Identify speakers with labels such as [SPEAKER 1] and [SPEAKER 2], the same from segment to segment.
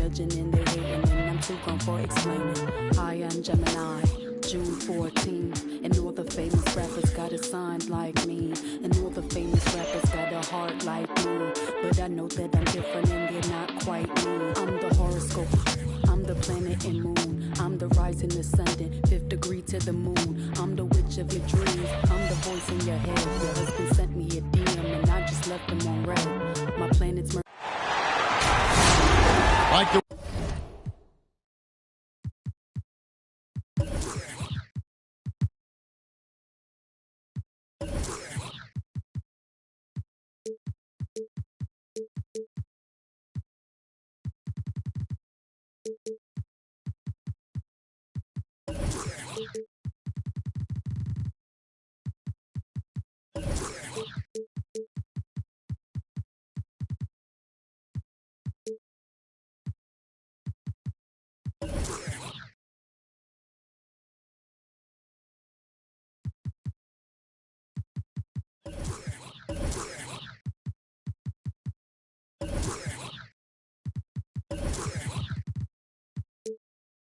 [SPEAKER 1] judging and they hating, and I'm too gone for explaining. I am Gemini, June 14, and all the famous rappers got it signed like me, and all the famous rappers got a heart like me, but I know that I'm different and they're not quite me. I'm the horoscope, I'm the planet and moon, I'm the rising, ascending, 5th degree to the moon, I'm the witch of your dreams, I'm the voice in your head. Your husband sent me a DM and I just left him on red. My planet's
[SPEAKER 2] like the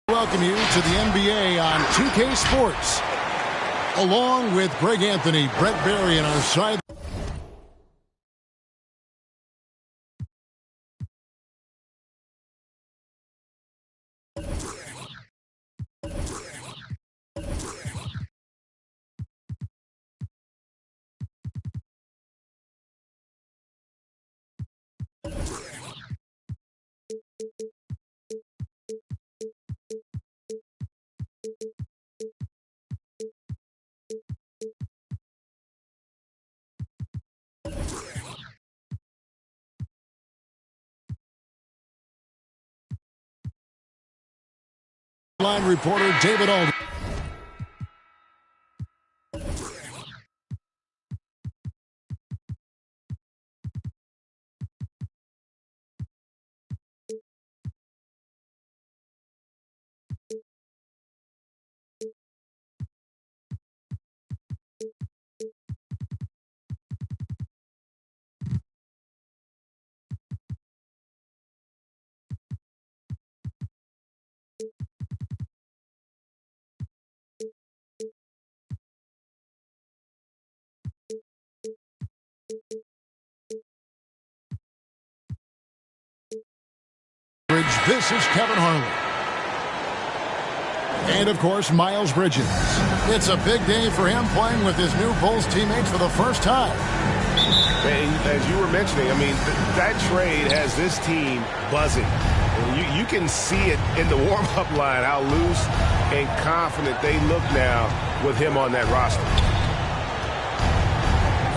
[SPEAKER 2] welcome you to the NBA on 2K Sports. Along with Greg Anthony, Brett Berry on our side. Line reporter David Alden. This is Kevin Harlan. And, of course, Miles Bridges. It's a big day for him playing with his new Bulls teammates for the first time.
[SPEAKER 3] As you were mentioning, I mean, that trade has this team buzzing. You can see it in the warm-up line, how loose and confident they look now with him on that roster.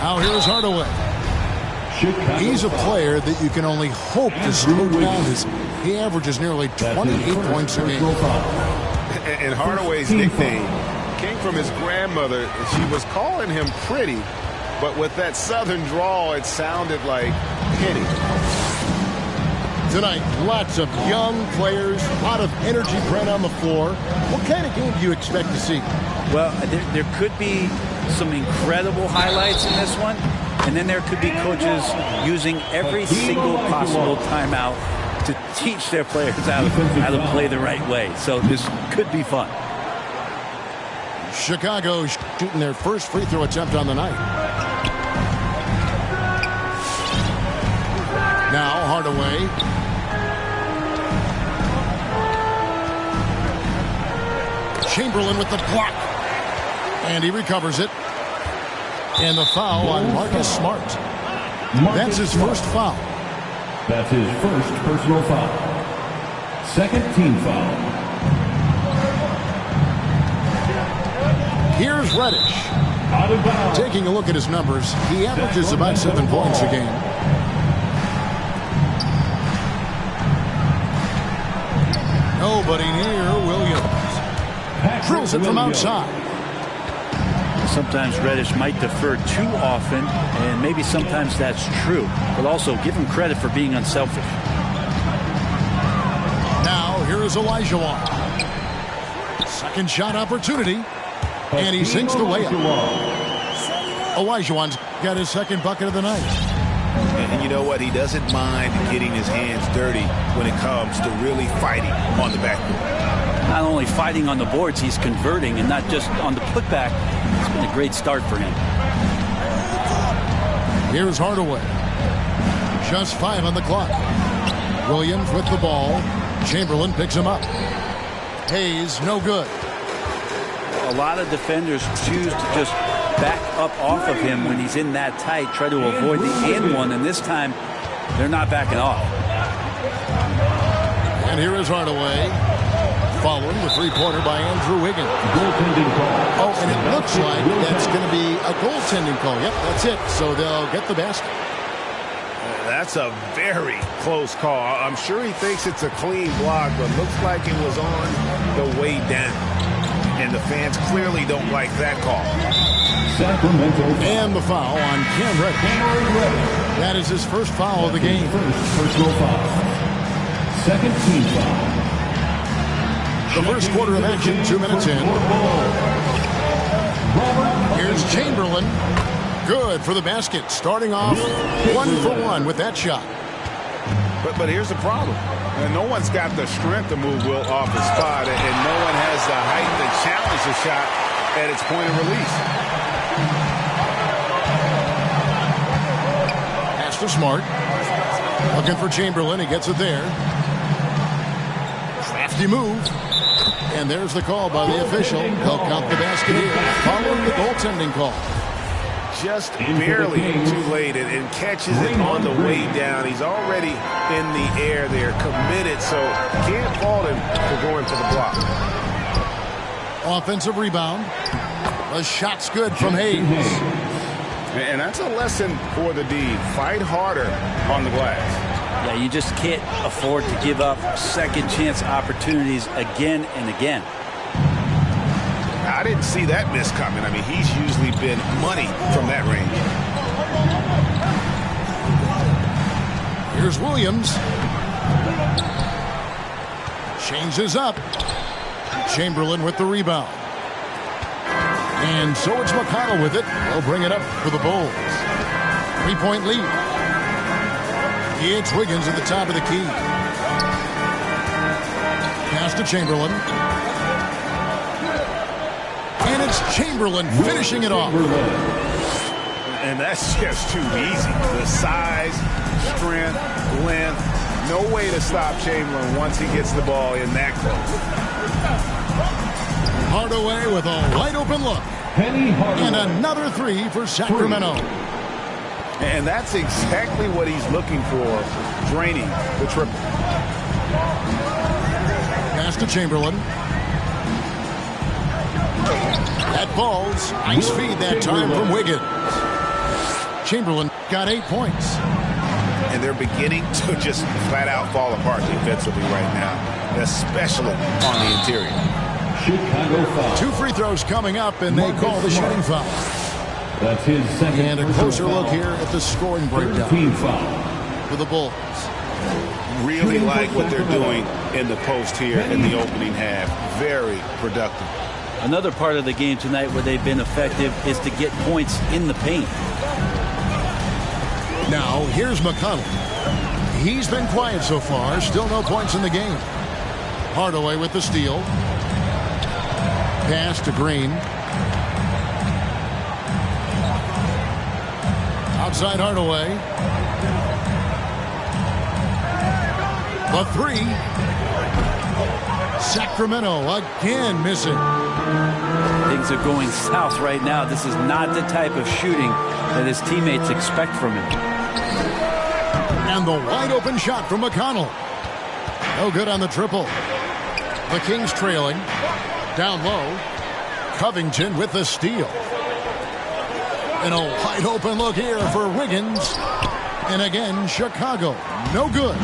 [SPEAKER 2] Now here's Hardaway. He's a player that you can only hope to slow down. He averages nearly 28 points a game.
[SPEAKER 3] And Hardaway's nickname came from his grandmother. She was calling him pretty, but with that southern drawl, it sounded like Penny.
[SPEAKER 2] Tonight, lots of young players, a lot of energy bred on the floor. What kind of game do you expect to see?
[SPEAKER 4] Well, there could be some incredible highlights in this one, and then there could be coaches using every single possible timeout to teach their players how to play the right way. So this could be fun.
[SPEAKER 2] Chicago shooting their first free throw attempt on the night. Now Hardaway. Chamberlain with the block. And he recovers it. And the foul on Marcus Smart. That's his first foul.
[SPEAKER 5] That's his first personal foul. Second team foul.
[SPEAKER 2] Here's Reddish. Taking a look at his numbers, he averages about 7 points a game. Nobody near Williams. Drills it from outside.
[SPEAKER 4] Sometimes Reddish might defer too often, and maybe sometimes that's true. But also give him credit for being unselfish.
[SPEAKER 2] Now here is Olajuwon. Second shot opportunity. And he sinks the layup. Olajuwon's got his second bucket of the night.
[SPEAKER 3] And you know what? He doesn't mind getting his hands dirty when it comes to really fighting on the backboard.
[SPEAKER 4] Not only fighting on the boards, he's converting, and not just on the putback. It's been a great start for him.
[SPEAKER 2] Here's Hardaway. Just 5 on the clock. Williams with the ball. Chamberlain picks him up. Hayes, no good.
[SPEAKER 4] A lot of defenders choose to just back up off of him when he's in that tight, try to avoid the and one, and this time they're not backing off.
[SPEAKER 2] And here is Hardaway, following the three-pointer by Andrew Wiggins. Oh, and it looks like that's going to be a goaltending call. Yep, that's it. So they'll get the basket.
[SPEAKER 3] That's a very close call. I'm sure he thinks it's a clean block, but looks like it was on the way down. And the fans clearly don't like that call.
[SPEAKER 2] And the foul on Cam Reddish. That is his first foul of the game.
[SPEAKER 5] Personal foul. Second team foul.
[SPEAKER 2] The first quarter of action, 2 minutes in. Here's Chamberlain. Good for the basket. Starting off 1 for 1 with that shot.
[SPEAKER 3] But here's the problem. No one's got the strength to move Will off his spot, and no one has the height to challenge the shot at its point of release.
[SPEAKER 2] Pass to Smart. Looking for Chamberlain. He gets it there. Crafty move. And there's the call by the official. He'll count the basket here, following the goaltending call.
[SPEAKER 3] Just barely too late and catches it on the way down. He's already in the air there, committed, so can't fault him for going for the block.
[SPEAKER 2] Offensive rebound. The shot's good from Hayes.
[SPEAKER 3] And that's a lesson for the D. Fight harder on the glass.
[SPEAKER 4] Yeah, you just can't afford to give up second chance opportunities again and again.
[SPEAKER 3] I didn't see that miss coming. I mean, he's usually been money from that range.
[SPEAKER 2] Here's Williams. Changes up. Chamberlain with the rebound. And so it's McConnell with it. They'll bring it up for the Bulls. 3-point lead. It's Wiggins at the top of the key. Pass to Chamberlain. And it's Chamberlain finishing it off.
[SPEAKER 3] And that's just too easy. The size, strength, length. No way to stop Chamberlain once he gets the ball in that close.
[SPEAKER 2] Hardaway with a wide open look. And another three for Sacramento.
[SPEAKER 3] And that's exactly what he's looking for, draining the triple.
[SPEAKER 2] Pass to Chamberlain. That falls. Nice feed that time from Wiggins. Chamberlain got 8 points.
[SPEAKER 3] And they're beginning to just flat out fall apart defensively right now, especially on the interior.
[SPEAKER 5] Chicago foul.
[SPEAKER 2] 2 free throws coming up, and they call the shooting foul.
[SPEAKER 5] That's his second.
[SPEAKER 2] And a closer look here at the scoring breakdown
[SPEAKER 5] Team foul
[SPEAKER 2] for the Bulls.
[SPEAKER 3] Really like what they're doing in the post here in the opening half. Very productive.
[SPEAKER 4] Another part of the game tonight where they've been effective is to get points in the paint.
[SPEAKER 2] Now, here's McConnell. He's been quiet so far. Still no points in the game. Hardaway with the steal. Pass to Green. Outside Hardaway. The three. Sacramento again missing.
[SPEAKER 4] Things are going south right now. This is not the type of shooting that his teammates expect from him.
[SPEAKER 2] And the wide open shot from McConnell. No good on the triple. The Kings trailing. Down low. Covington with the steal. And a wide open look here for Wiggins. And again, Chicago. No good.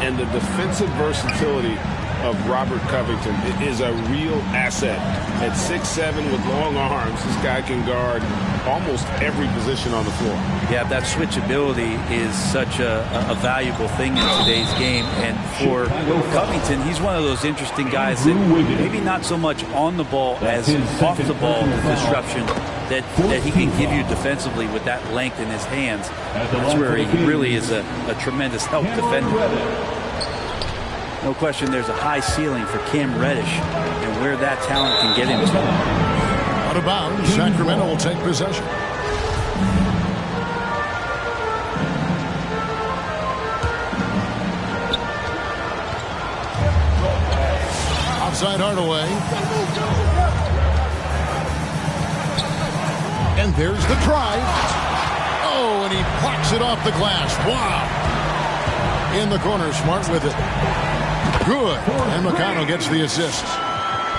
[SPEAKER 3] And the defensive versatility of Robert Covington is a real asset. At 6'7" with long arms, this guy can guard almost every position on the floor.
[SPEAKER 4] Yeah, that switchability is such a valuable thing in today's game. And for Covington, he's one of those interesting guys that maybe not so much on the ball as off the ball disruption that he can give you defensively with that length in his hands. That's where he really is a tremendous help defender. No question there's a high ceiling for Cam Reddish and where that talent can get him to.
[SPEAKER 2] Out of bounds, Sacramento will take possession. Outside Hardaway. And there's the drive. Oh, and he blocks it off the glass. Wow. In the corner, Smart with it. Good. And McConnell gets the assist.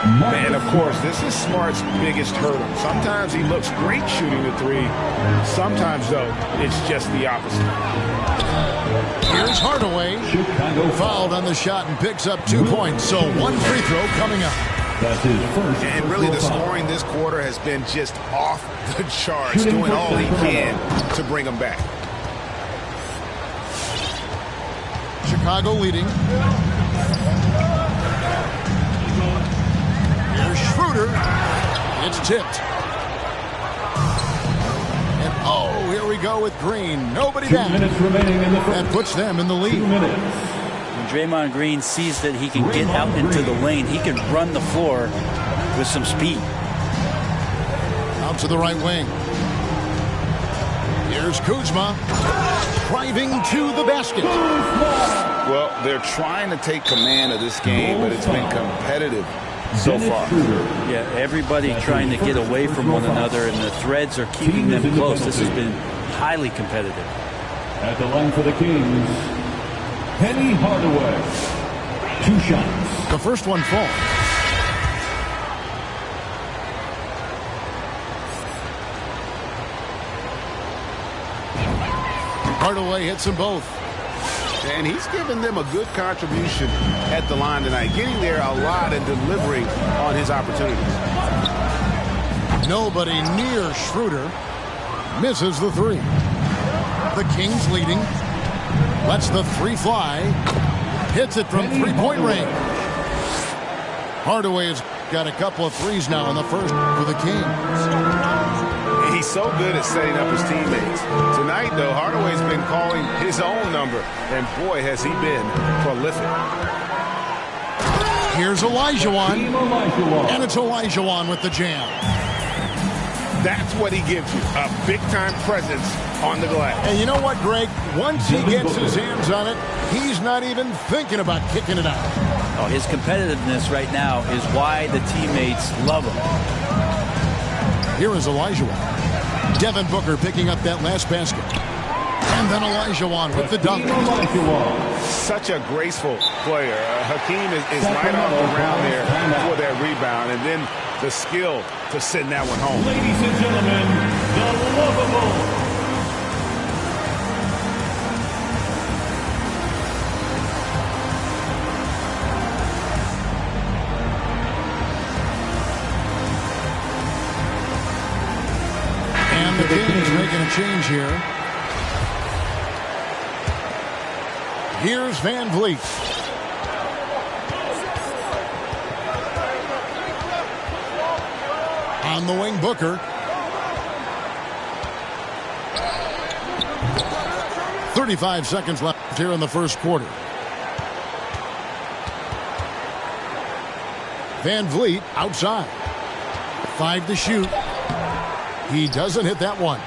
[SPEAKER 3] And, of course, this is Smart's biggest hurdle. Sometimes he looks great shooting the three. Sometimes, though, it's just the opposite.
[SPEAKER 2] Here's Hardaway. Fouled on the shot and picks up 2 points. So 1 free throw coming up.
[SPEAKER 5] That's his first.
[SPEAKER 3] And really the scoring this quarter has been just off the charts, doing all he can to bring them back.
[SPEAKER 2] Chicago leading. Here's Schroeder. It's tipped. And oh, here we go with Green. Nobody
[SPEAKER 5] 2
[SPEAKER 2] down.
[SPEAKER 5] minutes remaining in the first.
[SPEAKER 2] That puts them in the lead.
[SPEAKER 5] 2 minutes.
[SPEAKER 4] When Draymond Green sees that he can get out into the lane, he can run the floor with some speed.
[SPEAKER 2] Out to the right wing. Here's Kuzma. Driving to the basket.
[SPEAKER 3] Well, they're trying to take command of this game, but it's been competitive so far.
[SPEAKER 4] Yeah, everybody trying to get away from one another, and the threads are keeping them close. This has been highly competitive.
[SPEAKER 5] At the line for the Kings, Penny Hardaway. 2 shots.
[SPEAKER 2] The first one falls. Hardaway hits them both.
[SPEAKER 3] And he's given them a good contribution at the line tonight, getting there a lot and delivering on his opportunities.
[SPEAKER 2] Nobody near Schroeder. Misses the 3. The Kings leading. Lets the 3 fly. Hits it from 3-point range. Hardaway has got a couple of threes now in the first for the Kings.
[SPEAKER 3] He's so good at setting up his teammates. Tonight, though, Hardaway's been calling his own number, and boy, has he been prolific.
[SPEAKER 2] Here's Olajuwon, and it's Olajuwon with the jam.
[SPEAKER 3] That's what he gives you, a big-time presence on the glass.
[SPEAKER 2] And you know what, Greg? Once he gets his hands on it, he's not even thinking about kicking it out.
[SPEAKER 4] Oh, his competitiveness right now is why the teammates love him.
[SPEAKER 2] Here is Olajuwon. Devin Booker picking up that last basket. And then Olajuwon with the dunk.
[SPEAKER 3] Such a graceful player. Hakeem is right on the ground there for that rebound. And then the skill to send that one home.
[SPEAKER 5] Ladies and gentlemen, the lovable.
[SPEAKER 2] And the Kings making a change here. Here's Van Vliet. On the wing, Booker. .35 seconds left here in the first quarter. Van Vliet outside. 5 to shoot. He doesn't hit that one.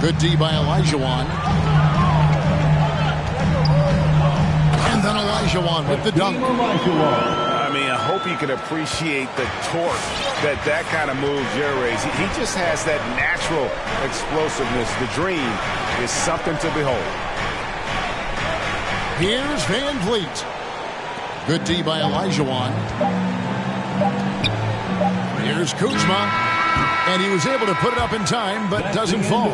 [SPEAKER 2] Good D by Olajuwon. And then Olajuwon with the dunk.
[SPEAKER 3] I mean, I hope you can appreciate the torque that kind of move generates. He just has that natural explosiveness. The dream is something to behold.
[SPEAKER 2] Here's Van Vliet. Good D by Olajuwon. Here's Kuzma. And he was able to put it up in time, but doesn't fall.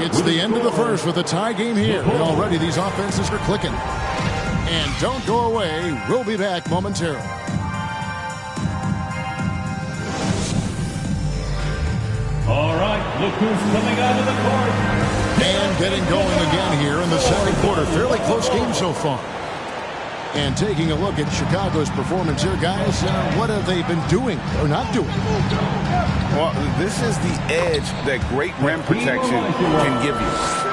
[SPEAKER 2] It's the end of the first with a tie game here. And already these offenses are clicking. And don't go away. We'll be back momentarily.
[SPEAKER 5] All right, look who's coming out of the court.
[SPEAKER 2] And getting going again here in the second quarter. Fairly close game so far. And taking a look at Chicago's performance here, guys, what have they been doing or not doing?
[SPEAKER 3] Well, this is the edge that great rim protection can give you.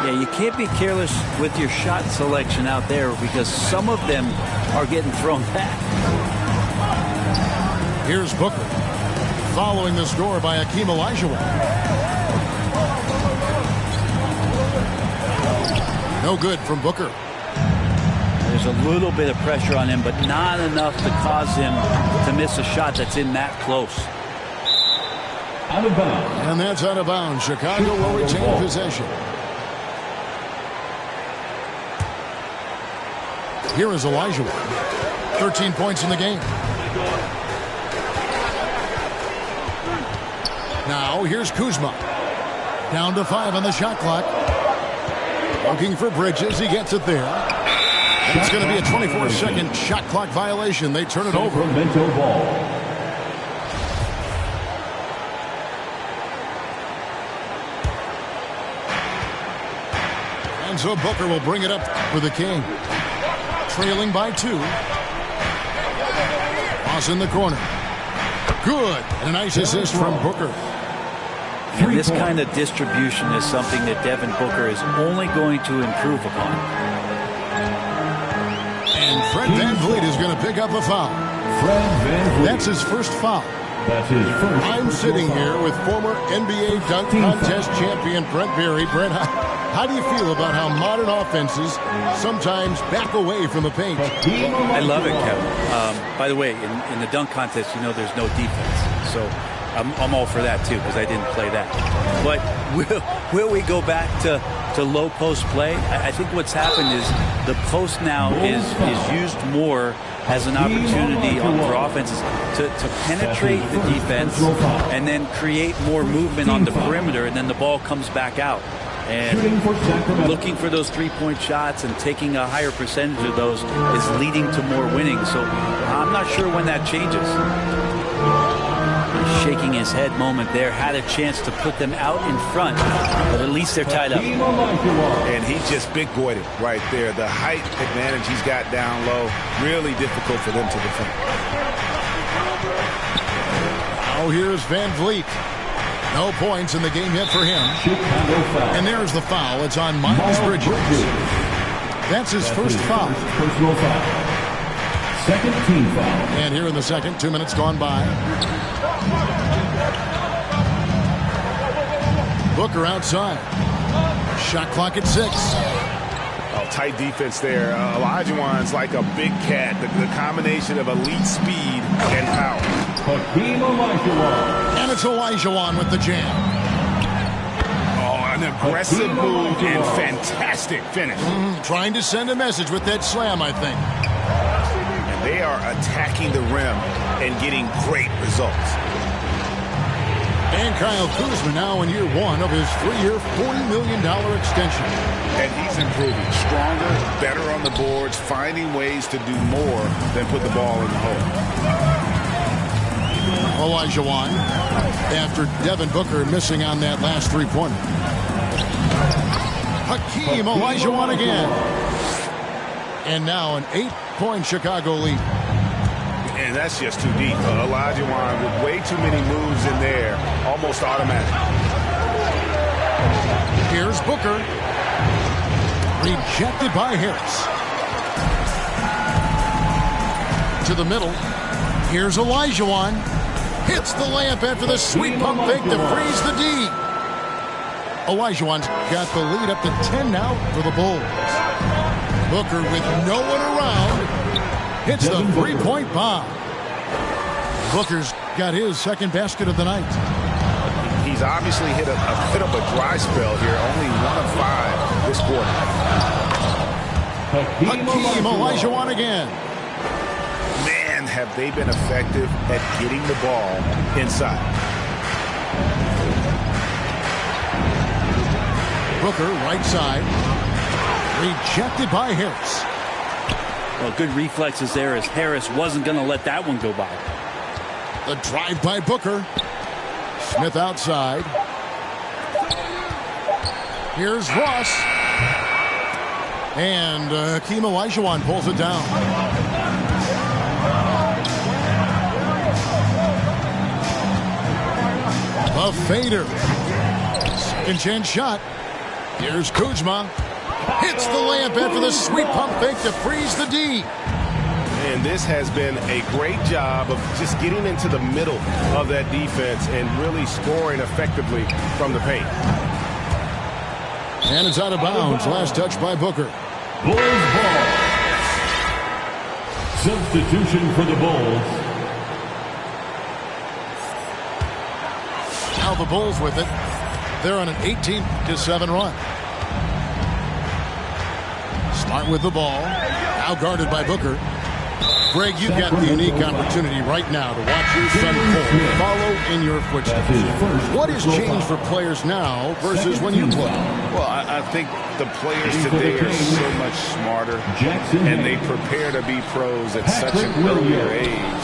[SPEAKER 4] Yeah, you can't be careless with your shot selection out there because some of them are getting thrown back.
[SPEAKER 2] Here's Booker. Following the score by Hakeem Olajuwon. No good from Booker.
[SPEAKER 4] There's a little bit of pressure on him, but not enough to cause him to miss a shot that's in that close.
[SPEAKER 5] Out of bounds.
[SPEAKER 2] And that's out of bounds. Chicago will retain possession. Here is Olajuwon. 13 points in the game. Now here's Kuzma. Down to 5 on the shot clock. Looking for Bridges. He gets it there. And it's going to be a 24-second shot clock violation. They turn it over.
[SPEAKER 5] Sacramento ball.
[SPEAKER 2] And so Booker will bring it up for the King. Trailing by 2. Cross in the corner. Good. And a nice assist from Booker.
[SPEAKER 4] And this kind of distribution is something that Devin Booker is only going to improve upon.
[SPEAKER 2] And Fred VanVleet is going to pick up a foul.
[SPEAKER 5] Fred VanVleet.
[SPEAKER 2] That's his first foul.
[SPEAKER 5] That's his first.
[SPEAKER 2] I'm sitting here with former NBA dunk contest champion Brent Berry. Brent, how do you feel about how modern offenses sometimes back away from the paint?
[SPEAKER 4] I love it, Kevin. By the way, in the dunk contest, you know there's no defense. So I'm all for that, too, because I didn't play that. But will we go back to low post play? I think what's happened is the post now is used more as an opportunity for offenses to penetrate the defense and then create more movement on the perimeter, and then the ball comes back out. And looking for those three-point shots and taking a higher percentage of those is leading to more winning. So I'm not sure when that changes. Shaking his head moment there, had a chance to put them out in front, but at least they're tied up.
[SPEAKER 3] And he just big boyed it right there. The height advantage he's got down low, really difficult for them to defend.
[SPEAKER 2] Oh, here's VanVleet. No points in the game yet for him. And there's the foul. It's on Miles Bridges. That's his first foul.
[SPEAKER 5] Personal foul. Second team foul.
[SPEAKER 2] And here in the second, 2 minutes gone by. Booker outside. Shot clock at 6.
[SPEAKER 3] Oh, tight defense there. Olajuwon's like a big cat. The combination of elite speed and power.
[SPEAKER 5] Hakeem Olajuwon.
[SPEAKER 2] And it's Olajuwon with the jam.
[SPEAKER 3] Oh, an aggressive move and fantastic finish.
[SPEAKER 2] Trying to send a message with that slam, I think.
[SPEAKER 3] And they are attacking the rim and getting great results.
[SPEAKER 2] And Kyle Kuzma now in year 1 of his 3-year, $40 million extension.
[SPEAKER 3] And he's improving. Stronger, better on the boards, finding ways to do more than put the ball in the hole.
[SPEAKER 2] Olajuwon, after Devin Booker missing on that last three-pointer. Hakeem Olajuwon again. And now an 8-point Chicago lead.
[SPEAKER 3] And that's just too deep. Olajuwon with way too many moves in there, almost automatic.
[SPEAKER 2] Here's Booker. Rejected by Harris. To the middle. Here's Olajuwon. Hits the layup after the sweet pump fake to freeze the D. Olajuwon's got the lead up to 10 now for the Bulls. Booker with no one around. Hits the three-point bomb. Booker's got his second basket of the night.
[SPEAKER 3] He's obviously hit a bit of a dry spell here. Only 1 of 5 this quarter.
[SPEAKER 2] Hakeem Olajuwon again.
[SPEAKER 3] Man, have they been effective at getting the ball inside.
[SPEAKER 2] Booker, right side. Rejected by Harris.
[SPEAKER 4] Well, good reflexes there as Harris wasn't going to let that one go by.
[SPEAKER 2] The drive by Booker. Smith outside. Here's Ross. And Hakeem Olajuwon pulls it down. The fader. Second chance shot. Here's Kuzma. Hits the layup after the sweet pump fake to freeze the D.
[SPEAKER 3] And this has been a great job of just getting into the middle of that defense and really scoring effectively from the paint.
[SPEAKER 2] And it's out of bounds. Last touch by Booker.
[SPEAKER 5] Bulls ball. Substitution for the Bulls.
[SPEAKER 2] Now the Bulls with it. They're on an 18-7 run. Smart with the ball. Now guarded by Booker. Greg, you've got the unique opportunity right now to watch your son Cole follow in your footsteps. What has changed for players now versus when you played?
[SPEAKER 3] Well, I think the players today are so much smarter, and they prepare to be pros at such an earlier age.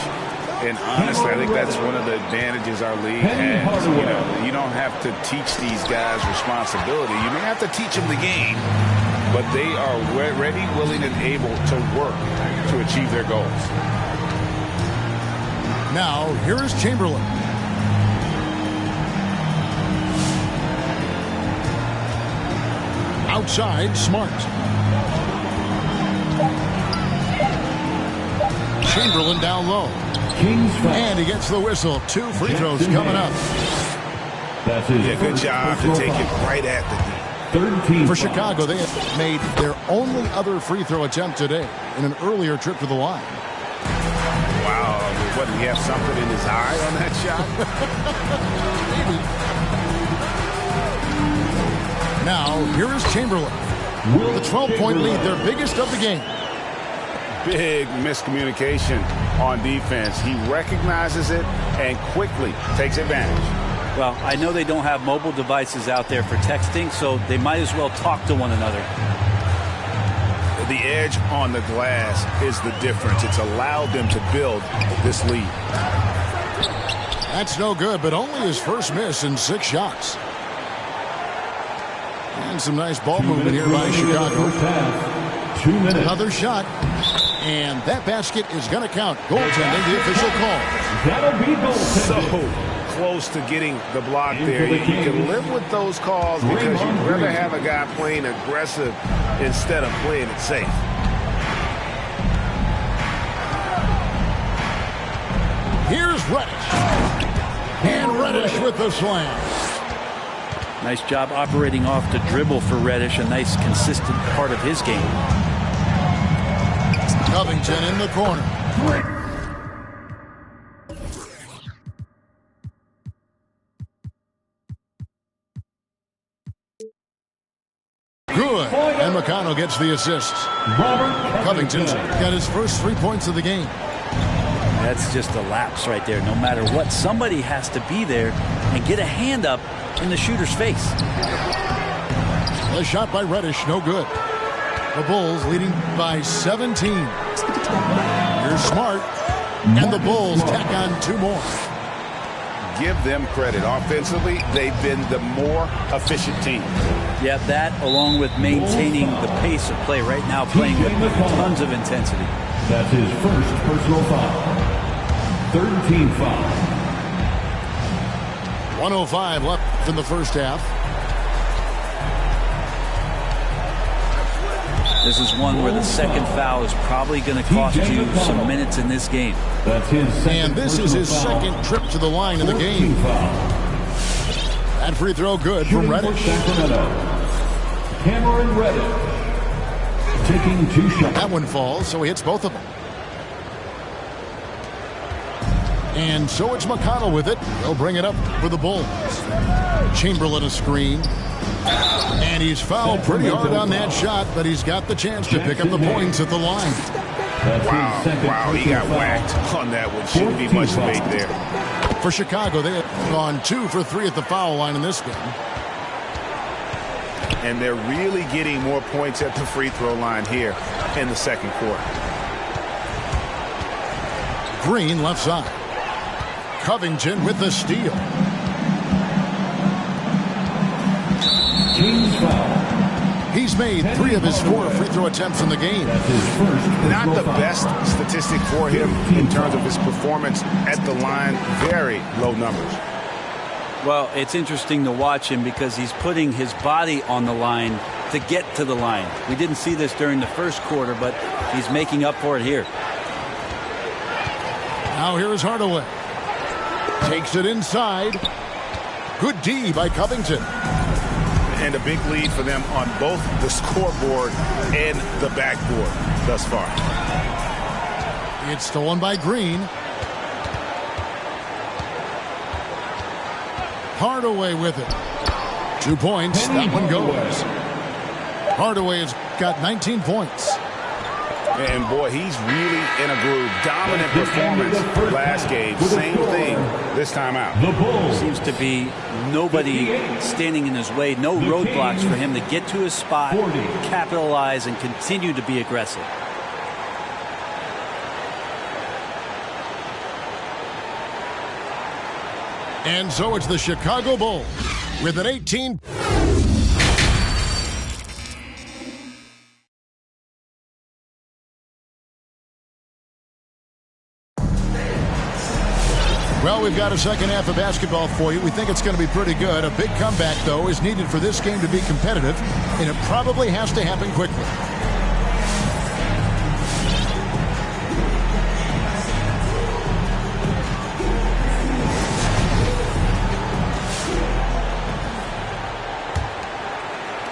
[SPEAKER 3] And honestly, I think that's one of the advantages our league has. You don't have to teach these guys responsibility. You may have to teach them the game, but they are ready, willing, and able to work to achieve their goals.
[SPEAKER 2] Now, here is Chamberlain. Outside, Smart. Chamberlain down low. And he gets the whistle. 2 free throws coming up.
[SPEAKER 5] That's his
[SPEAKER 3] good job to take it right at the D.
[SPEAKER 2] For Chicago, they have made their only other free throw attempt today in an earlier trip to the line.
[SPEAKER 3] Wow. What, did he have something in his eye on that shot?
[SPEAKER 2] Maybe. Now, here is Chamberlain. The 12-point lead, their biggest of the game.
[SPEAKER 3] Big miscommunication on defense. He recognizes it and quickly takes advantage.
[SPEAKER 4] Well, I know they don't have mobile devices out there for texting, so they might as well talk to one another.
[SPEAKER 3] The edge on the glass is the difference. It's allowed them to build this lead.
[SPEAKER 2] That's no good, but only his first miss in 6 shots. And some nice ball movement here by Chicago.
[SPEAKER 5] 2 minutes.
[SPEAKER 2] Another shot. And that basket is going to count. Goaltending, the official call.
[SPEAKER 5] That'll be goaltending.
[SPEAKER 3] So close to getting the block there. You can live with those calls because you'd rather have a guy playing aggressive instead of playing it safe.
[SPEAKER 2] Here's Reddish. And Reddish with the slam.
[SPEAKER 4] Nice job operating off the dribble for Reddish. A nice, consistent part of his game.
[SPEAKER 2] Covington in the corner. Good. And McConnell gets the assist. Covington's got his first 3 points of the game.
[SPEAKER 4] That's just a lapse right there. No matter what, somebody has to be there and get a hand up in the shooter's face.
[SPEAKER 2] A shot by Reddish, no good. The Bulls leading by 17. Here's Smart. And the Bulls tack on 2 more.
[SPEAKER 3] Give them credit. Offensively, they've been the more efficient team.
[SPEAKER 4] Yeah, that along with maintaining the pace of play right now, playing with tons of intensity.
[SPEAKER 5] That's his first personal foul. 13 foul.
[SPEAKER 2] 1:05 left in the first half.
[SPEAKER 4] This is one where the second foul is probably going to cost you some minutes in this game.
[SPEAKER 5] That's his second.
[SPEAKER 2] And this is his second trip to the line in the game. That free throw good from Reddish.
[SPEAKER 5] Cameron Reddish taking 2 shots.
[SPEAKER 2] That one falls, so he hits both of them. And so it's McConnell with it. They'll bring it up for the Bulls. Chamberlain a screen. And he's fouled pretty hard on that shot, but he's got the chance to pick up the points at the line.
[SPEAKER 3] Wow, he got whacked on that one. Shouldn't be much debate there.
[SPEAKER 2] For Chicago, they have gone 2 for 3 at the foul line in this game.
[SPEAKER 3] And they're really getting more points at the free throw line here in the second quarter.
[SPEAKER 2] Green left side. Covington with the steal.
[SPEAKER 5] King's foul.
[SPEAKER 2] He's made 3 of his 4 free throw attempts in the game.
[SPEAKER 3] Not the best statistic for him in terms of his performance at the line. Very low numbers.
[SPEAKER 4] Well, it's interesting to watch him because he's putting his body on the line to get to the line. We didn't see this during the first quarter, but he's making up for it here.
[SPEAKER 2] Now here is Hardaway. Takes it inside. Good D by Covington.
[SPEAKER 3] And a big lead for them on both the scoreboard and the backboard thus far.
[SPEAKER 2] It's stolen by Green. Hardaway with it. 2 points. That one goes. Hardaway has got 19 points.
[SPEAKER 3] And boy, he's really in a groove. Dominant performance last game. Same thing this time out.
[SPEAKER 4] Seems to be nobody standing in his way. No roadblocks for him to get to his spot, capitalize, and continue to be aggressive.
[SPEAKER 2] And so it's the Chicago Bulls with an 18. Well, we've got a second half of basketball for you. We think it's going to be pretty good. A big comeback, though, is needed for this game to be competitive, and it probably has to happen quickly.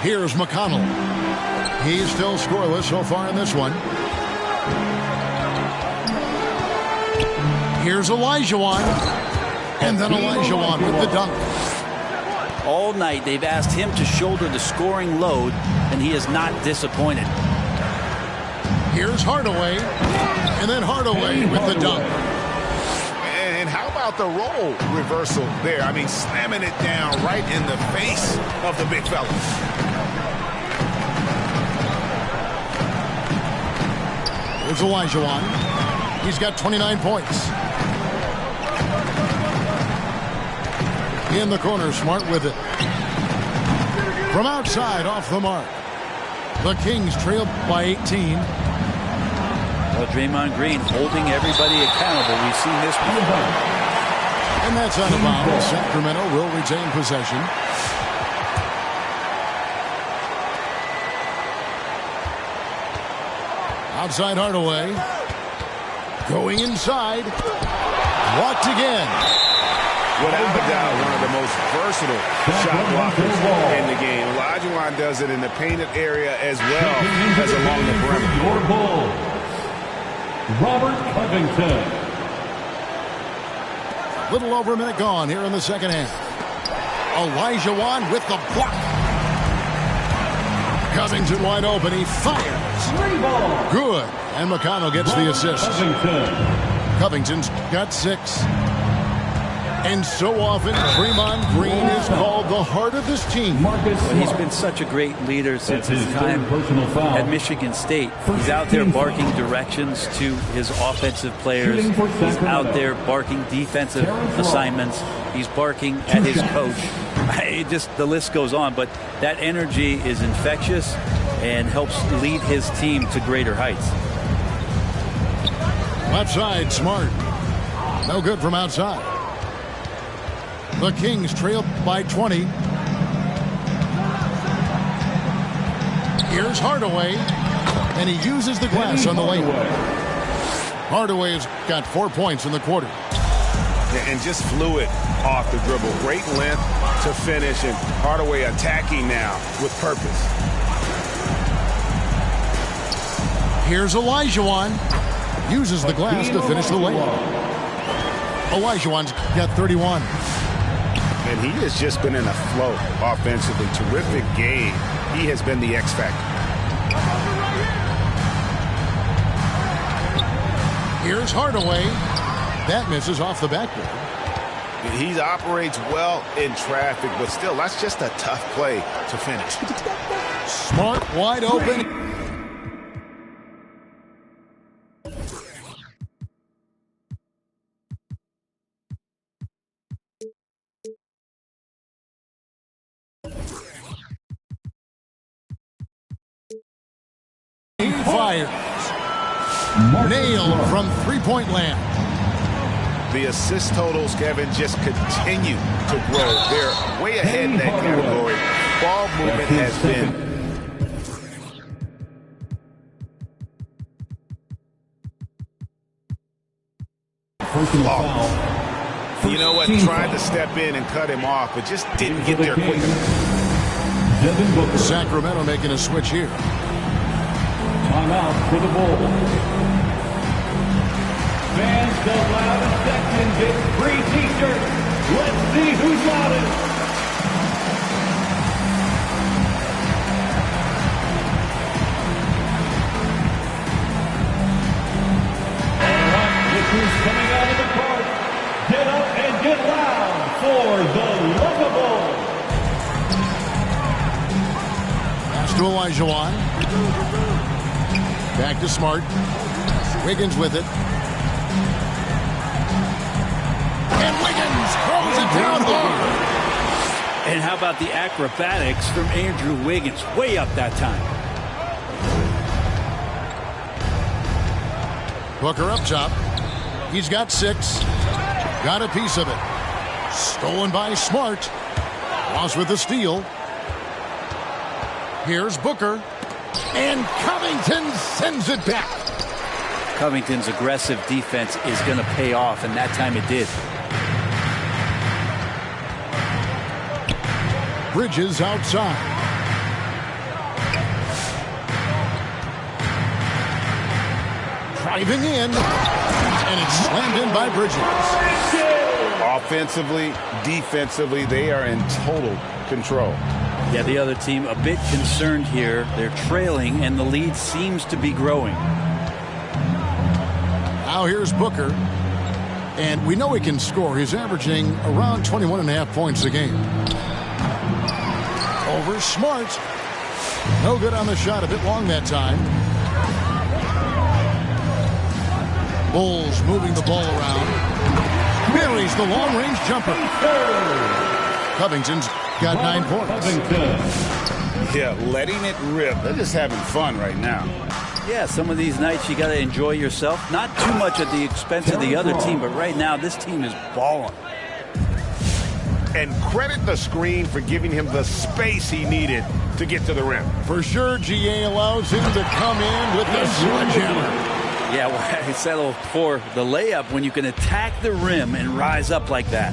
[SPEAKER 2] Here's McConnell. He's still scoreless so far in this one. Here's Olajuwon. And then Olajuwon with the dunk.
[SPEAKER 4] All night they've asked him to shoulder the scoring load, and he is not disappointed.
[SPEAKER 2] Here's Hardaway. And then Hardaway with the dunk.
[SPEAKER 3] And how about the role reversal there? I mean, slamming it down right in the face of the big fella.
[SPEAKER 2] Here's Olajuwon. He's got 29 points. In the corner, Smart with it. From outside, off the mark. The Kings trail by 18.
[SPEAKER 4] Well, Draymond Green holding everybody accountable. We've seen this before.
[SPEAKER 2] And that's out of bounds. Sacramento will retain possession. Outside Hardaway. Going inside. Blocked again.
[SPEAKER 3] Without a doubt, one of the most versatile shot blockers in the game. Olajuwon does it in the painted area as well as along the perimeter.
[SPEAKER 5] Your Bulls, Robert Covington.
[SPEAKER 2] Little over a minute gone here in the second half. Olajuwon with the block. Covington wide open. He fires. Good. And McConnell gets the assist. Covington's got 6. And so often, Draymond Green is called the heart of this team.
[SPEAKER 4] Well, he's been such a great leader since his time at Michigan State. He's out there barking directions to his offensive players. He's out there barking defensive assignments. He's barking at his coach. The list goes on, but that energy is infectious and helps lead his team to greater heights.
[SPEAKER 2] Left side, Smart. No good from outside. The Kings trail by 20. Here's Hardaway. And he uses the glass on the lane. Hardaway has got 4 points in the quarter.
[SPEAKER 3] And just fluid off the dribble. Great length to finish. And Hardaway attacking now with purpose.
[SPEAKER 2] Here's Olajuwon. Uses the glass to finish the lane. Olajuwon's got 31.
[SPEAKER 3] And he has just been in a flow offensively. Terrific game. He has been the X factor.
[SPEAKER 2] Here's Hardaway. That misses off the backboard.
[SPEAKER 3] He operates well in traffic, but still, that's just a tough play to finish.
[SPEAKER 2] Smart, wide open. Fires. Nailed from three-point land.
[SPEAKER 3] The assist totals, Kevin, just continue to grow. They're way ahead in that category. Ball movement has been
[SPEAKER 5] foul.
[SPEAKER 3] You know what? Tried to step in and cut him off, but just didn't get there quick enough.
[SPEAKER 2] Sacramento making a switch here.
[SPEAKER 5] Timeout for the Bulls. Fans go loud and section get free t-shirts. Let's see who's loudest. All right, look who's coming out of the park. Get up and get loud for the Lovable.
[SPEAKER 2] Pass to Elijah. Back to Smart. Wiggins with it. And Wiggins throws it down hard.
[SPEAKER 4] And how about the acrobatics from Andrew Wiggins? Way up that time.
[SPEAKER 2] Booker up top. He's got 6. Got a piece of it. Stolen by Smart. Ross with the steal. Here's Booker. And Covington sends it back.
[SPEAKER 4] Covington's aggressive defense is going to pay off, and that time it did.
[SPEAKER 2] Bridges outside. Driving in. And it's slammed in by Bridges.
[SPEAKER 3] Offensively, defensively, they are in total control.
[SPEAKER 4] Yeah, the other team a bit concerned here. They're trailing, and the lead seems to be growing.
[SPEAKER 2] Now here's Booker. And we know he can score. He's averaging around 21.5 points a game. Over Smart. No good on the shot. A bit long that time. Bulls moving the ball around. Buries the long-range jumper. Covington's got 9 points.
[SPEAKER 3] Yeah, letting it rip. They're just having fun right now.
[SPEAKER 4] Yeah, some of these nights you got to enjoy yourself. Not too much at the expense of the other team, but right now this team is balling.
[SPEAKER 3] And credit the screen for giving him the space he needed to get to the rim.
[SPEAKER 2] For sure, GA allows him to come in with the sledgehammer.
[SPEAKER 4] Yeah, why settle for the layup when you can attack the rim and rise up like that?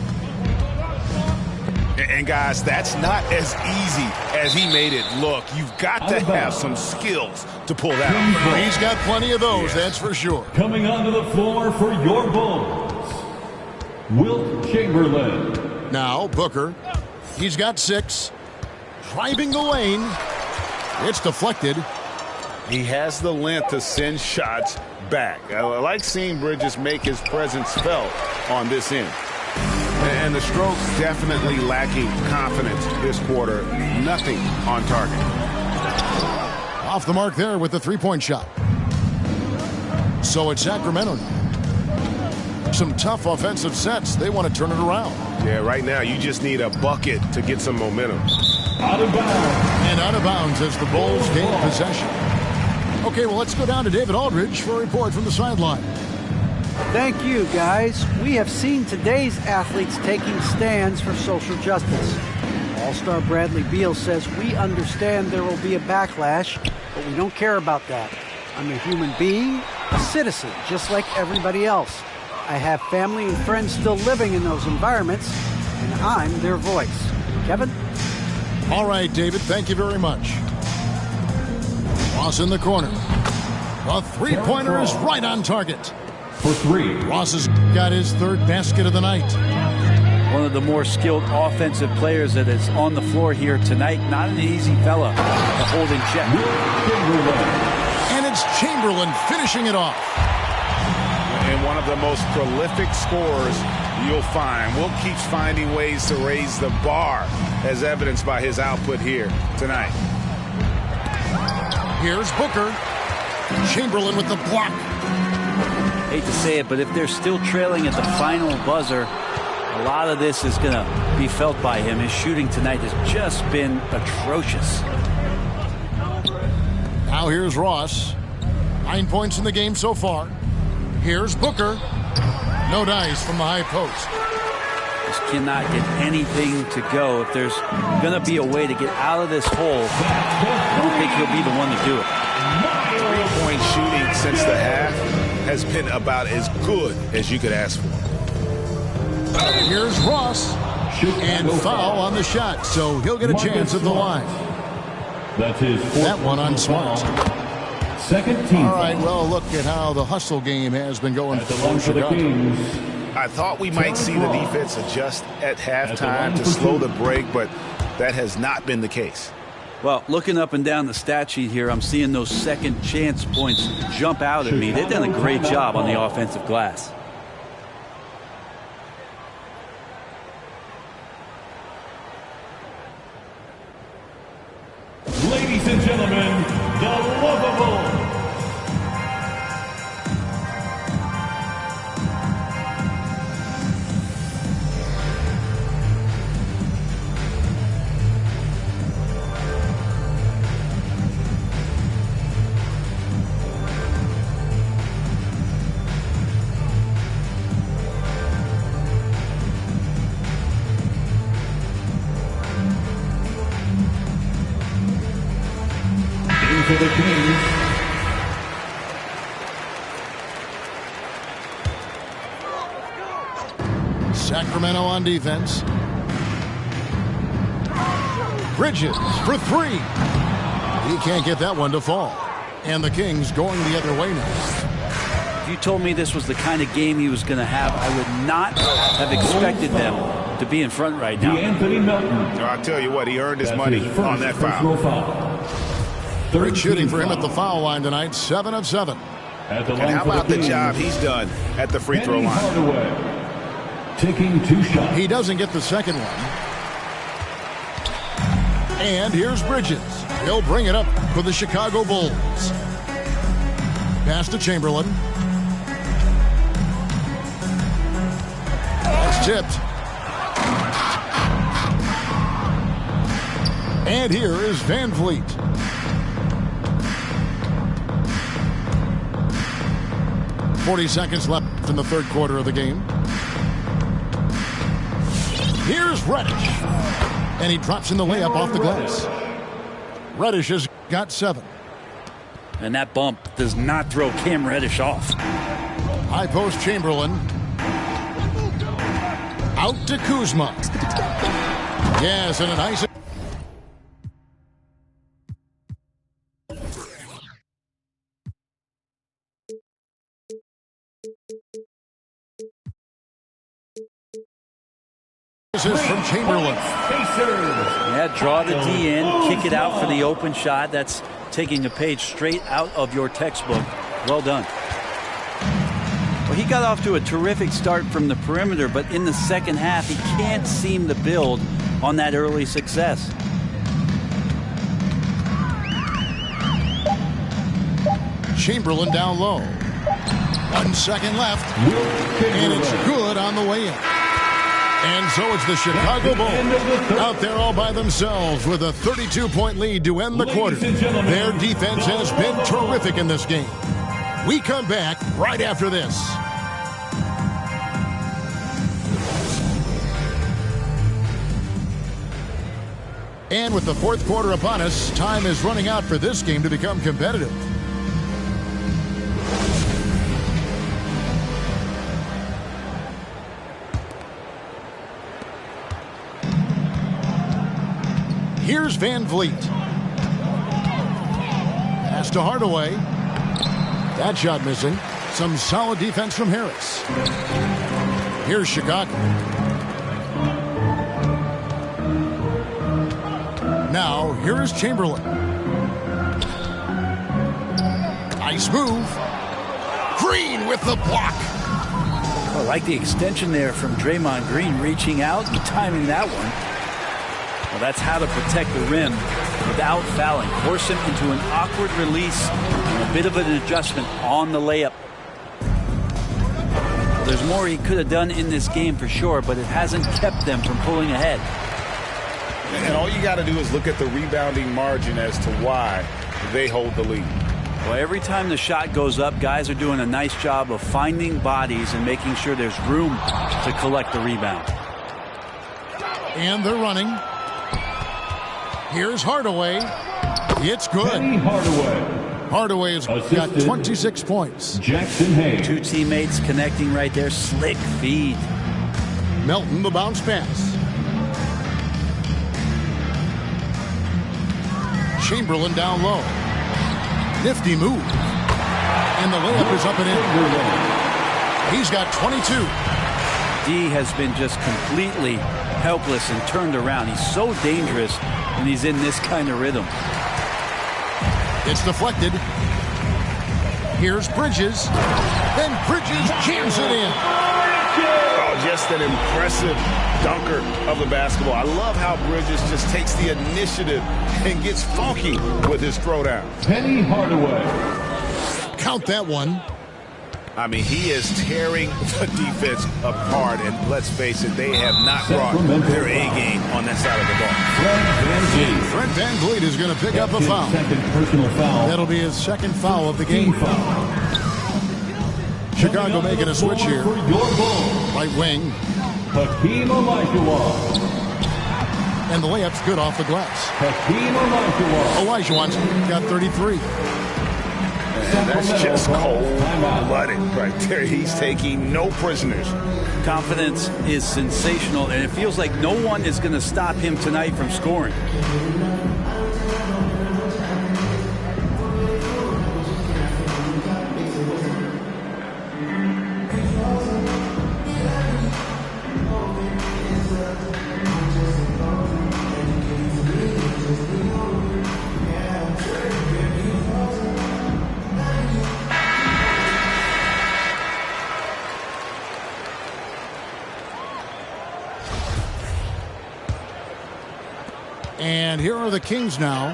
[SPEAKER 3] And guys, that's not as easy as he made it look. You've got to have some skills to pull that off.
[SPEAKER 2] He's got plenty of those, that's for sure.
[SPEAKER 5] Coming onto the floor for your Bulls, Wilt Chamberlain.
[SPEAKER 2] Now Booker. He's got 6. Driving the lane. It's deflected.
[SPEAKER 3] He has the length to send shots back. I like seeing Bridges make his presence felt on this end. And the strokes definitely lacking confidence this quarter. Nothing on target.
[SPEAKER 2] Off the mark there with the three-point shot. So it's Sacramento now. Some tough offensive sets. They want to turn it around.
[SPEAKER 3] Yeah, right now you just need a bucket to get some momentum.
[SPEAKER 5] Out of bounds.
[SPEAKER 2] And out of bounds as the Bulls gain possession. Okay, well, let's go down to David Aldridge for a report from the sideline.
[SPEAKER 6] Thank you, guys. We have seen today's athletes taking stands for social justice. All-Star Bradley Beal says, "We understand there will be a backlash, but we don't care about that. I'm a human being, a citizen, just like everybody else. I have family and friends still living in those environments, and I'm their voice." Kevin?
[SPEAKER 2] All right, David, thank you very much. Ross in the corner. The three-pointer is right on target.
[SPEAKER 5] For 3.
[SPEAKER 2] Ross has got his 3rd basket of the night.
[SPEAKER 4] One of the more skilled offensive players that is on the floor here tonight. Not an easy fella to hold in check.
[SPEAKER 2] And it's Chamberlain finishing it off.
[SPEAKER 3] And one of the most prolific scorers you'll find. Wilt keeps finding ways to raise the bar, as evidenced by his output here tonight.
[SPEAKER 2] Here's Booker. Chamberlain with the block.
[SPEAKER 4] Hate to say it, but if they're still trailing at the final buzzer, a lot of this is going to be felt by him. His shooting tonight has just been atrocious.
[SPEAKER 2] Now here's Ross. 9 points in the game so far. Here's Booker. No dice from the high post.
[SPEAKER 4] Just cannot get anything to go. If there's going to be a way to get out of this hole, I don't think he'll be the one to do it.
[SPEAKER 3] 3-point shooting since the half has been about as good as you could ask for.
[SPEAKER 2] Here's Ross. And foul on the shot, so he'll get a chance at the line.
[SPEAKER 5] That's his
[SPEAKER 2] that one on Smart.
[SPEAKER 5] Second team.
[SPEAKER 2] All right, well, look at how the hustle game has been going for Chicago.
[SPEAKER 3] I thought we might see the defense adjust at halftime to slow the break, but that has not been the case.
[SPEAKER 4] Well, looking up and down the stat sheet here, I'm seeing those second chance points jump out at me. They've done a great job on the offensive glass.
[SPEAKER 5] Ladies and gentlemen, the lovable for the Kings.
[SPEAKER 2] Sacramento on defense. Bridges for three. He can't get that one to fall. And the Kings going the other way now.
[SPEAKER 4] If you told me this was the kind of game he was going to have, I would not have expected them to be in front right now.
[SPEAKER 5] Anthony Melton.
[SPEAKER 3] I'll tell you what, he earned his money on that foul.
[SPEAKER 2] Great shooting for him at the foul line tonight, 7 of 7.
[SPEAKER 3] And how about the job he's done at the free throw
[SPEAKER 5] line? Taking 2 shots.
[SPEAKER 2] He doesn't get the second one. And here's Bridges. He'll bring it up for the Chicago Bulls. Pass to Chamberlain. That's tipped. And here is Van Vliet. .40 seconds left in the third quarter of the game. Here's Reddish. And he drops in the layup off the glass. Reddish has got 7.
[SPEAKER 4] And that bump does not throw Cam Reddish off.
[SPEAKER 2] High post Chamberlain. Out to Kuzma. Yes, and a nice... This is from Chamberlain.
[SPEAKER 4] Yeah, draw the D in, kick it out for the open shot. That's taking a page straight out of your textbook. Well done. Well, he got off to a terrific start from the perimeter, but in the second half, he can't seem to build on that early success.
[SPEAKER 2] Chamberlain down low. 1 second left. And it's good on the way in. And so it's the Chicago Bulls out there all by themselves with a 32-point lead to end the quarter. Their defense has been terrific in this game. We come back right after this. And with the fourth quarter upon us, time is running out for this game to become competitive. Here's Van Vliet. Pass to Hardaway. That shot missing. Some solid defense from Harris. Here's Chicago. Now, here is Chamberlain. Nice move. Green with the block.
[SPEAKER 4] I like the extension there from Draymond Green, reaching out and timing that one. Well, that's how to protect the rim without fouling. Force him into an awkward release and a bit of an adjustment on the layup. Well, there's more he could have done in this game for sure, but it hasn't kept them from pulling ahead.
[SPEAKER 3] And all you got to do is look at the rebounding margin as to why they hold the lead.
[SPEAKER 4] Well, every time the shot goes up, guys are doing a nice job of finding bodies and making sure there's room to collect the rebound.
[SPEAKER 2] And they're running. Here's Hardaway. It's good.
[SPEAKER 5] Penny Hardaway.
[SPEAKER 2] Hardaway's got 26 points.
[SPEAKER 5] Jackson Hayes.
[SPEAKER 4] Two teammates connecting right there. Slick feed.
[SPEAKER 2] Melton, the bounce pass. Chamberlain down low. Nifty move. And the layup is up and in. He's got 22.
[SPEAKER 4] D has been just completely helpless and turned around. He's so dangerous when he's in this kind of rhythm.
[SPEAKER 2] It's deflected. Here's Bridges. Then Bridges jams it in.
[SPEAKER 3] Oh, just an impressive dunker of the basketball. I love how Bridges just takes the initiative and gets funky with his throwdown.
[SPEAKER 5] Penny Hardaway.
[SPEAKER 2] Count that one.
[SPEAKER 3] I mean, he is tearing the defense apart, and let's face it, they have not brought their A-game on that side of the ball.
[SPEAKER 2] Fred VanVleet is going to pick up a foul.
[SPEAKER 5] Second personal foul.
[SPEAKER 2] That'll be his second foul of the game. Chicago making a switch here.
[SPEAKER 5] For your Bulls,
[SPEAKER 2] Right wing.
[SPEAKER 5] Hakeem Olajuwon.
[SPEAKER 2] And the layup's good off the glass.
[SPEAKER 5] Hakeem Olajuwon.
[SPEAKER 2] Olajuwon's got 33.
[SPEAKER 3] And that's just cold-blooded right there. He's taking no prisoners.
[SPEAKER 4] Confidence is sensational, and it feels like no one is going to stop him tonight from scoring.
[SPEAKER 2] And here are the Kings now.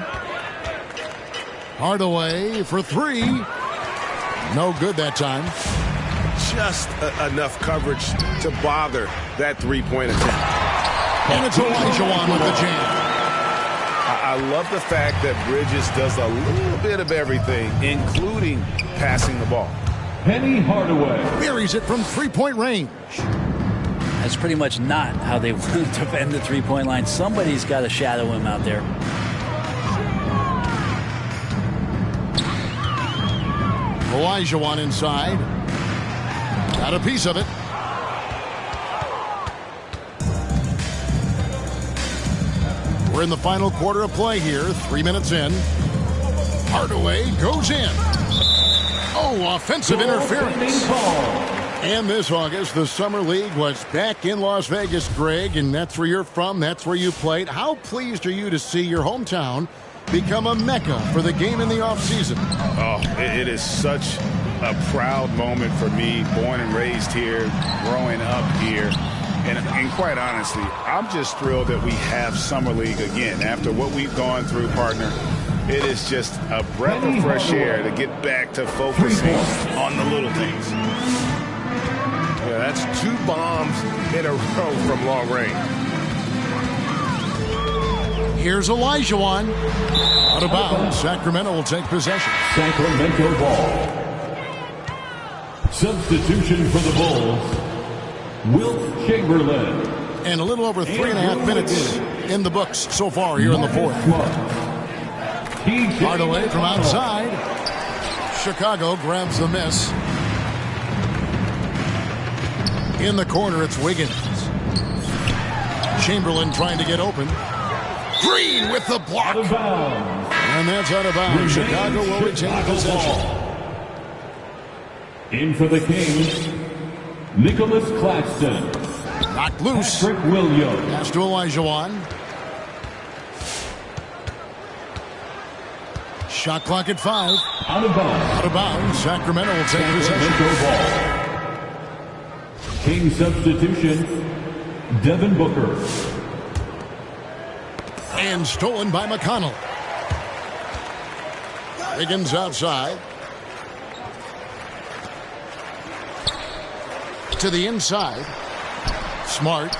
[SPEAKER 2] Hardaway for three. No good that time.
[SPEAKER 3] Just enough coverage to bother that three-point attempt.
[SPEAKER 2] And it's Olajuwon with the jam.
[SPEAKER 3] I love the fact that Bridges does a little bit of everything, including passing the ball.
[SPEAKER 5] Penny Hardaway.
[SPEAKER 2] Buries it from three-point range.
[SPEAKER 4] That's pretty much not how they want to defend the three-point line. Somebody's got to shadow him out there.
[SPEAKER 2] Olajuwon inside. Got a piece of it. We're in the final quarter of play here. 3 minutes in. Hardaway goes in. Oh, offensive interference. And this August, the Summer League was back in Las Vegas, Greg, and that's where you're from. That's where you played. How pleased are you to see your hometown become a mecca for the game in the offseason?
[SPEAKER 3] Oh, it is such a proud moment for me, born and raised here, growing up here. And quite honestly, I'm just thrilled that we have Summer League again. After what we've gone through, partner, it is just a breath of fresh air to get back to focusing on the little things. Yeah, that's 2 bombs in a row from long range.
[SPEAKER 2] Here's Olajuwon. Out of bounds. Sacramento will take possession.
[SPEAKER 5] Sacramento ball. Substitution for the Bulls. Wilt Chamberlain.
[SPEAKER 2] And a little over 3.5 minutes in the books so far here in the fourth. Hardaway from outside. Chicago grabs the miss. In the corner, it's Wiggins. Chamberlain trying to get open. Green with the block. And that's out of bounds. Chicago will retain possession.
[SPEAKER 5] In for the Kings, Nicholas Claxton.
[SPEAKER 2] Knocked loose.
[SPEAKER 5] Patrick Williams.
[SPEAKER 2] Pass to Olajuwon. Shot clock at 5.
[SPEAKER 5] Out of bounds.
[SPEAKER 2] Out of bounds. Sacramento will take possession.
[SPEAKER 5] Ball. King substitution, Devin Booker.
[SPEAKER 2] And stolen by McConnell. Wiggins outside. To the inside. Smart.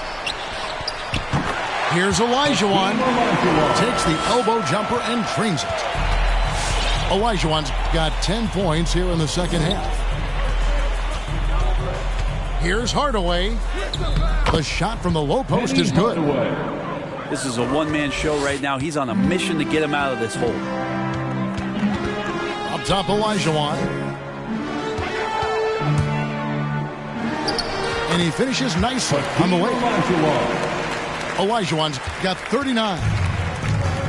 [SPEAKER 2] Here's Olajuwon. Takes the elbow jumper and drains it. Olajuwon's got 10 points here in the second half. Here's Hardaway. The shot from the low post is good.
[SPEAKER 4] This is a one-man show right now. He's on a mission to get him out of this hole.
[SPEAKER 2] Up top, Olajuwon. And he finishes nicely on the way. Olajuwon's got 39.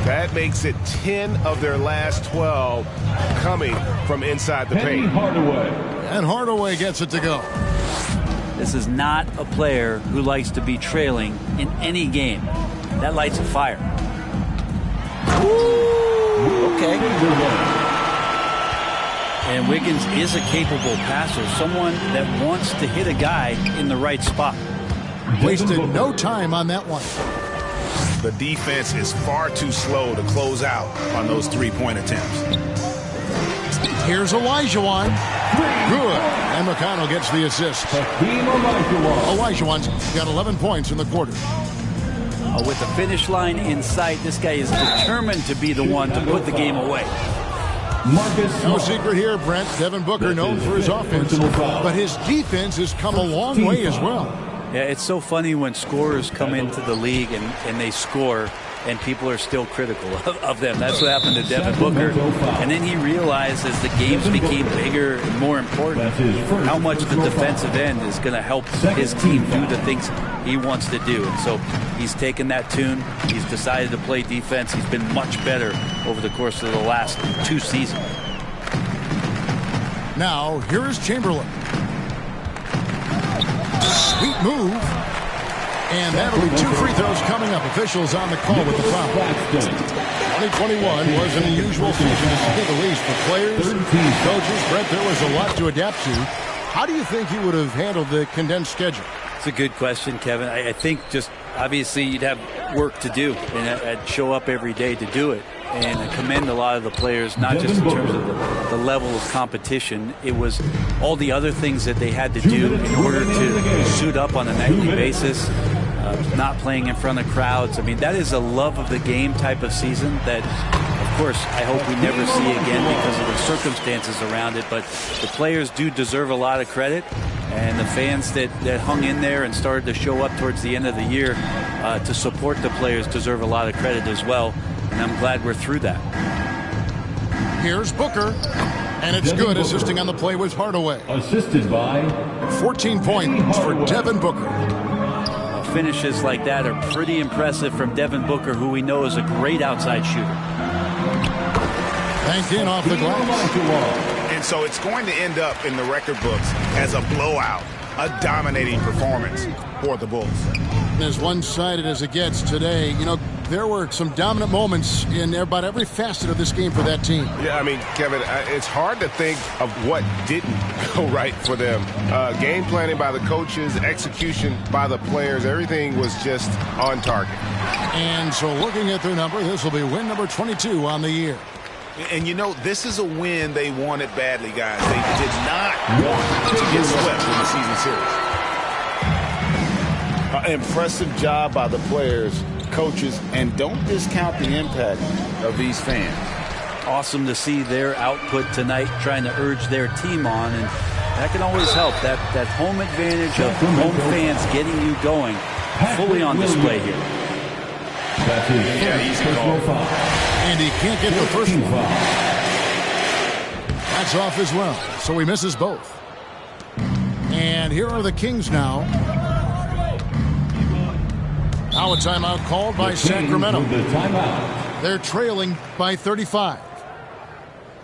[SPEAKER 3] That makes it 10 of their last 12 coming from inside the paint.
[SPEAKER 2] And Hardaway gets it to go.
[SPEAKER 4] This is not a player who likes to be trailing in any game. That lights a fire. Ooh, okay. And Wiggins is a capable passer, someone that wants to hit a guy in the right spot.
[SPEAKER 2] Wasted no time on that one.
[SPEAKER 7] The defense is far too slow to close out on those three-point attempts.
[SPEAKER 2] Here's Olajuwon. Good. And McConnell gets the assist. Olajuwon's got 11 points in the quarter.
[SPEAKER 4] With the finish line in sight, this guy is determined to be the one to put the game away.
[SPEAKER 2] No secret here, Brent. Devin Booker known for his offense, but his defense has come a long way as well.
[SPEAKER 4] Yeah, it's so funny when scorers come into the league and they score and people are still critical of them. That's what happened to Devin Booker. And then he realized as the games became bigger and more important how much the defensive end is going to help his team do the things he wants to do. And so he's taken that tune. He's decided to play defense. He's been much better over the course of the last 2 seasons.
[SPEAKER 2] Now, here is Chamberlain. Sweet move. And that'll be 2 free throws coming up. Officials on the call with the foul. 2021 was an unusual season, to say the least, for players, coaches. Brett, there was a lot to adapt to. How do you think you would have handled the condensed schedule?
[SPEAKER 4] It's a good question, Kevin. I think just obviously you'd have work to do and I'd show up every day to do it. And I commend a lot of the players, not just in terms of the level of competition. It was all the other things that they had to do in order to suit up on a nightly basis, not playing in front of crowds. I mean, that is a love of the game type of season that, of course, I hope we never see again because of the circumstances around it. But the players do deserve a lot of credit. And the fans that hung in there and started to show up towards the end of the year to support the players deserve a lot of credit as well. And I'm glad we're through that.
[SPEAKER 2] Here's Booker. And it's good. Assisting on the play was Hardaway.
[SPEAKER 5] Assisted by
[SPEAKER 2] 14 points for Devin Booker.
[SPEAKER 4] Finishes like that are pretty impressive from Devin Booker, who we know is a great outside shooter.
[SPEAKER 2] Banked in off the glass.
[SPEAKER 7] And so it's going to end up in the record books as a blowout, a dominating performance for the Bulls.
[SPEAKER 2] As one-sided as it gets today, you know, there were some dominant moments in about every facet of this game for that team.
[SPEAKER 3] Yeah, I mean, Kevin, it's hard to think of what didn't go right for them. Game planning by the coaches, execution by the players, everything was just on target.
[SPEAKER 2] And so looking at their number, this will be win number 22 on the year.
[SPEAKER 7] And, you know, this is a win they wanted badly, guys. They did not want to get swept in the season series.
[SPEAKER 8] Impressive job by the players, coaches, and don't discount the impact of these fans.
[SPEAKER 4] Awesome to see their output tonight, trying to urge their team on, and that can always help. That home advantage of home fans getting you going, fully on display here.
[SPEAKER 7] Yeah, easy call.
[SPEAKER 2] And he can't get the first one. That's off as well, so he misses both. And here are the Kings now. Now a timeout called by Sacramento. They're trailing by 35.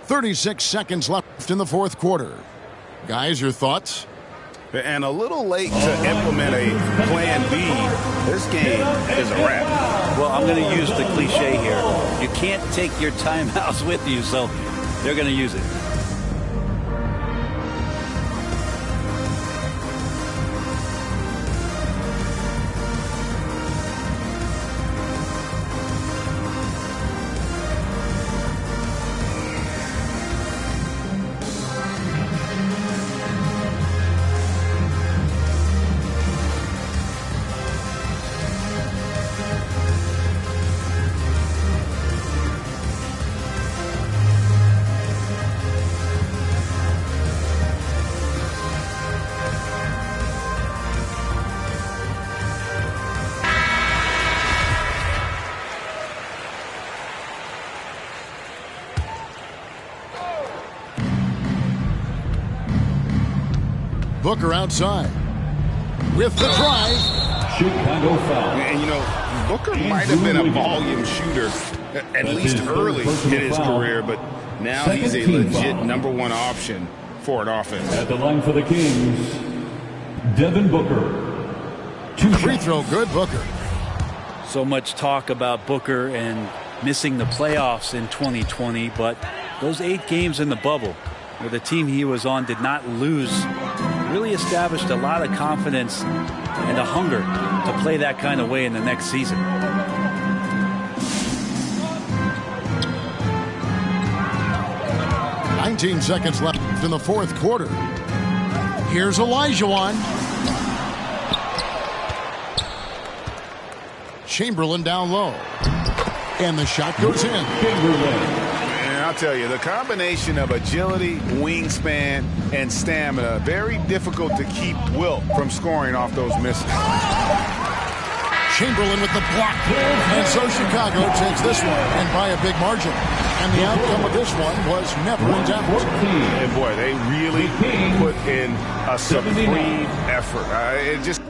[SPEAKER 2] 36 seconds left in the fourth quarter. Guys, your thoughts?
[SPEAKER 7] And a little late to implement a plan B. This game is a wrap.
[SPEAKER 4] Well, I'm going to use the cliche here. You can't take your timeouts with you, so they're going to use it.
[SPEAKER 2] Booker outside. With the drive.
[SPEAKER 5] Chicago foul.
[SPEAKER 3] And, you know, Booker might have been a volume shooter at least early in his career, but now he's a legit #1 option for an offense.
[SPEAKER 5] At the line for the Kings, Devin Booker.
[SPEAKER 2] Free throw good, Booker.
[SPEAKER 4] So much talk about Booker and missing the playoffs in 2020, but those 8 games in the bubble where the team he was on did not lose really established a lot of confidence and a hunger to play that kind of way in the next season.
[SPEAKER 2] 19 seconds left in the fourth quarter. Here's Olajuwon. Chamberlain down low. And the shot goes in.
[SPEAKER 3] And I'll tell you, the combination of agility, wingspan, and stamina, very difficult to keep Wilt from scoring off those misses.
[SPEAKER 2] Chamberlain with the block. And so Chicago takes this one, and by a big margin. And the outcome of this one was never in doubt.
[SPEAKER 3] And boy, they really put in a supreme effort. It just